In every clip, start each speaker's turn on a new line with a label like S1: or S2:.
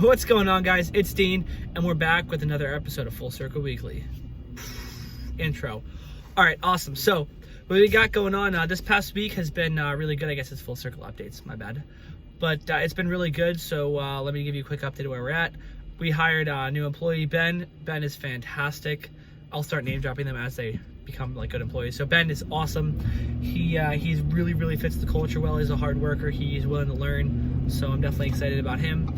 S1: What's going on, guys? It's Dean, and we're back with another episode of Full Circle Weekly. Intro. All right, awesome. So, what we got going on this past week has been really good. I guess it's Full Circle updates, my bad. But it's been really good, so let me give you a quick update of where we're at. We hired a new employee, Ben. Ben is fantastic. I'll start name dropping them as they become like good employees. So Ben is awesome. He's really fits the culture well. He's a hard worker. He's willing to learn. So I'm definitely excited about him.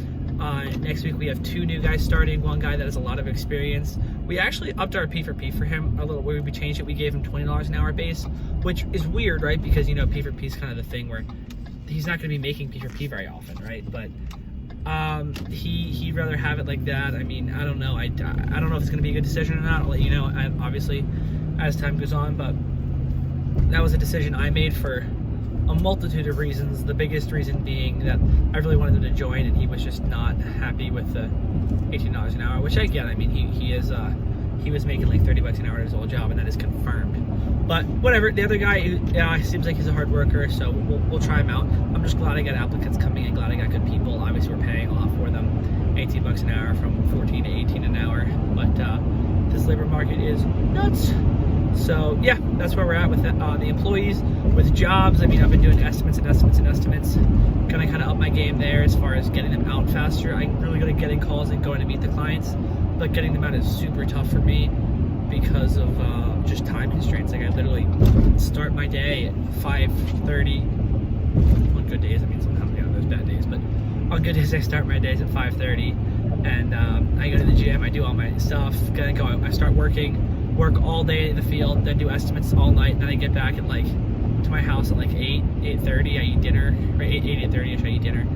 S1: Next week we have 2 new guys starting. One guy that has a lot of experience. We actually upped our P4P for him a little. We changed it. We gave him $20 an hour base, which is weird, right? Because you know P4P is kind of the thing where he's not going to be making P4P very often, right? But he'd rather have it like that. I mean, I don't know. I don't know if it's going to be a good decision or not. I'll let you know, obviously, as time goes on. But that was a decision I made for a multitude of reasons. The biggest reason being that I really wanted him to join, and he was just not happy with the $18 an hour, which I get. I mean, he was making like $30 an hour at his old job, and that is confirmed. But whatever. The other guy seems like he's a hard worker, so we'll try him out. I'm just glad I got applicants coming in. Glad I got good people. Obviously, we're paying a lot for them. $18 an hour from 14 to 18 an hour. But this labor market is nuts. So yeah, that's where we're at with the employees. With jobs, I mean, I've been doing estimates. Gonna kind of up my game there as far as getting them out faster. I'm really good at getting calls and going to meet the clients, but getting them out is super tough for me because of just time constraints. Like I literally start my day at 5:30. On good days, I mean sometimes there's bad days, but on good days I start my days at 5:30, and I go to the gym. I do all my stuff. I start work all day in the field, then do estimates all night, and then I get back at like to my house at like 8:30. I eat dinner, or 8:30ish. I eat dinner,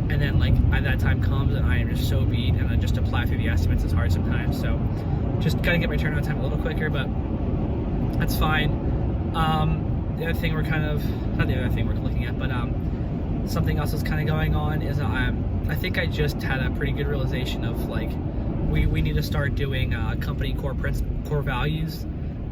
S1: and then like that time comes and I am just so beat, and I just apply through the estimates is hard sometimes. So just gotta get my turnaround time a little quicker, but that's fine. The other thing not the other thing we're looking at, but something else that's kind of going on is I think I just had a pretty good realization of like we need to start doing company core values.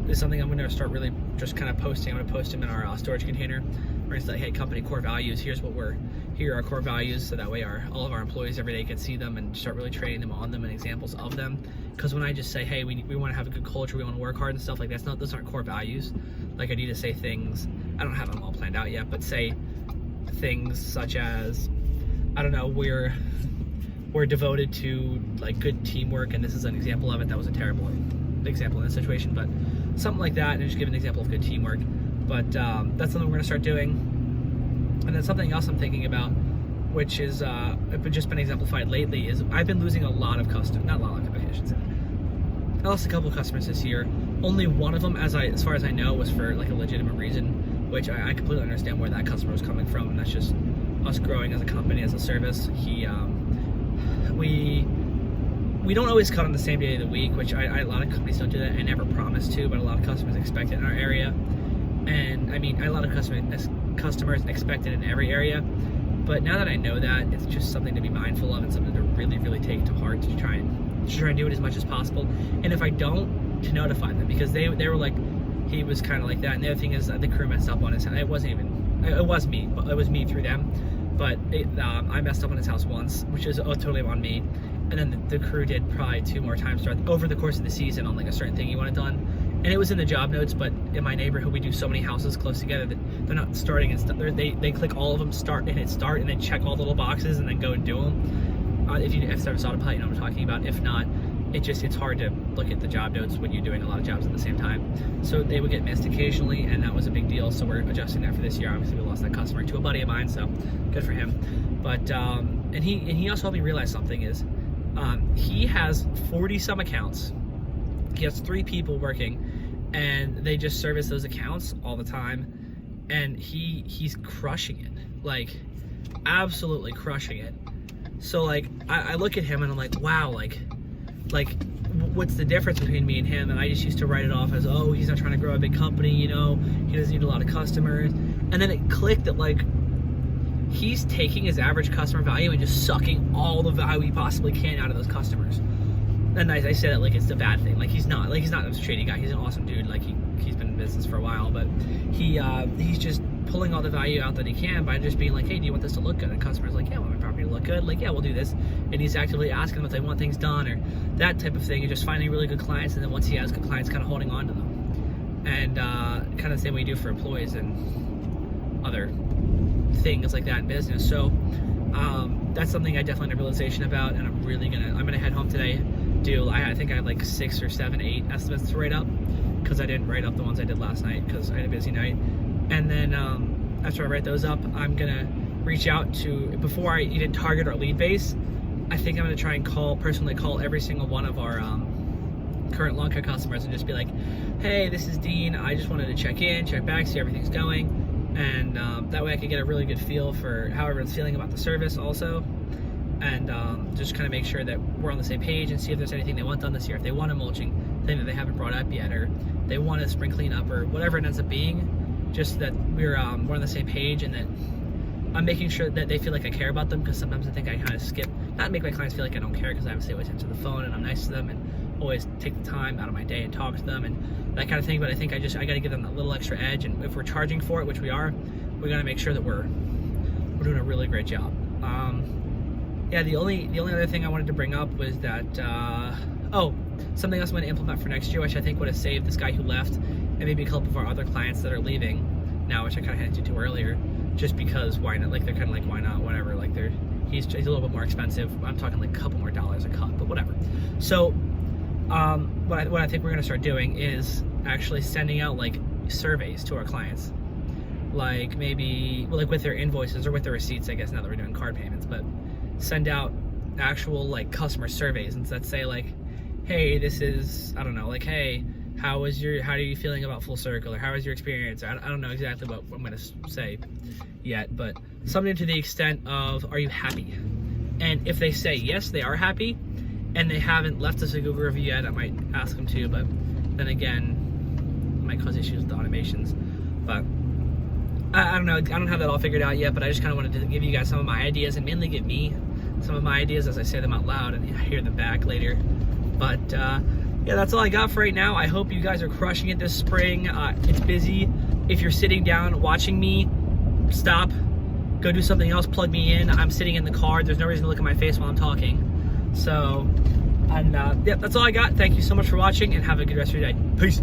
S1: Is something I'm going to start really just kind of posting. I'm going to post them in our storage container. We're going to say, hey, company core values. Here are our core values, so that way all of our employees every day can see them and start really training them on them and examples of them. Because when I just say, hey, we want to have a good culture, we want to work hard and stuff like that, those aren't core values. Like I need to say things. I don't have them all planned out yet, but say things such as, I don't know, we're devoted to like good teamwork, and this is an example of it. That was a terrible example in this situation, but something like that, and just give an example of good teamwork. But that's something we're going to start doing. And then something else I'm thinking about, which is just been exemplified lately, is I've been losing a lot of customers. Not a lot of customers. I lost a couple of customers this year. Only one of them, as far as I know, was for like a legitimate reason, which I completely understand where that customer was coming from, and that's just us growing as a company, as a service. We don't always cut on the same day of the week, which a lot of companies don't do that. I never promise to, but a lot of customers expect it in our area. And I mean, a lot of customers expect it in every area. But now that I know that, it's just something to be mindful of and something to really take to heart to try and do it as much as possible. And if I don't, to notify them, because they were like, he was kind of like that. And the other thing is that the crew messed up on his house. It was me, but it was me through them. But I messed up on his house once, which is totally on me. And then the crew did probably 2 more times over the course of the season on like a certain thing he wanted done. And it was in the job notes, but in my neighborhood, we do so many houses close together that they're not starting and stuff. They click all of them, start, and hit start, and then check all the little boxes and then go and do them. If you've ever autopilot, you know what I'm talking about. If not, it's hard to look at the job notes when you're doing a lot of jobs at the same time. So they would get missed occasionally, and that was a big deal. So we're adjusting that for this year. Obviously, we lost that customer to a buddy of mine, so good for him. But and he also helped me realize something is he has 40 some accounts. He has 3 people working, and they just service those accounts all the time. And he's crushing it, like absolutely crushing it. So like I look at him and I'm like, wow, like what's the difference between me and him? And I just used to write it off as, oh, he's not trying to grow a big company, you know, he doesn't need a lot of customers. And then it clicked that like he's taking his average customer value and just sucking all the value he possibly can out of those customers. And I say that like it's a bad thing. Like he's not a shady guy. He's an awesome dude. Like he's been in business for a while, but he's just pulling all the value out that he can by just being like, hey, do you want this to look good? And customers like, yeah, I want my property to look good. Like, yeah, we'll do this. and he's actively asking them if they want things done or that type of thing, and just finding really good clients. And then once he has good clients, kind of holding on to them, and kind of the same way you do for employees and other things like that in business. So that's something I definitely had a realization about, and I'm gonna head home today. I think I had like 6 or 7, 8 estimates to write up, because I didn't write up the ones I did last night because I had a busy night. And then after I write those up, I'm gonna reach out to, before I even target our lead base, I think I'm gonna try and personally call every single one of our current lawn care customers and just be like, hey, this is Dean, I just wanted to check back, see how everything's going, and that way I can get a really good feel for how everyone's feeling about the service also, and just kind of make sure that we're on the same page, and see if there's anything they want done this year, if they want a mulching thing that they haven't brought up yet, or they want a spring cleanup, or whatever it ends up being, just that we're on the same page, and that I'm making sure that they feel like I care about them, because sometimes I think I kind of skip, not make my clients feel like I don't care, because I obviously always answer the phone and I'm nice to them and always take the time out of my day and talk to them and that kind of thing. But I think I got to give them that little extra edge, and if we're charging for it, which we are, we got to make sure that we're doing a really great job. Yeah, the only other thing I wanted to bring up was that something else I'm going to implement for next year, which I think would have saved this guy who left, and maybe a couple of our other clients that are leaving now, which I kind of hinted to earlier, just because why not? Like, they're kind of like, why not? Whatever. Like, he's a little bit more expensive. I'm talking like a couple more dollars a cut, but whatever. So what I think we're going to start doing is actually sending out like surveys to our clients, like maybe like with their invoices or with their receipts, I guess, now that we're doing card payments, but send out actual like customer surveys, and let's say like, hey, this is, I don't know, like, hey, how are you feeling about Full Circle, or how was your experience? I don't know exactly what I'm going to say yet, but something to the extent of, are you happy? And if they say yes, they are happy, and they haven't left us a Google review yet, I might ask them to, but then again, it might cause issues with the automations. But I don't know, I don't have that all figured out yet, but I just kind of wanted to give you guys some of my ideas, and mainly give me some of my ideas as I say them out loud and I hear them back later. But yeah, that's all I got for right now. I hope you guys are crushing it this spring. It's busy. If you're sitting down watching me, stop, go do something else, plug me in. I'm sitting in the car. There's no reason to look at my face while I'm talking. So, and yeah, that's all I got. Thank you so much for watching, and have a good rest of your day. Peace.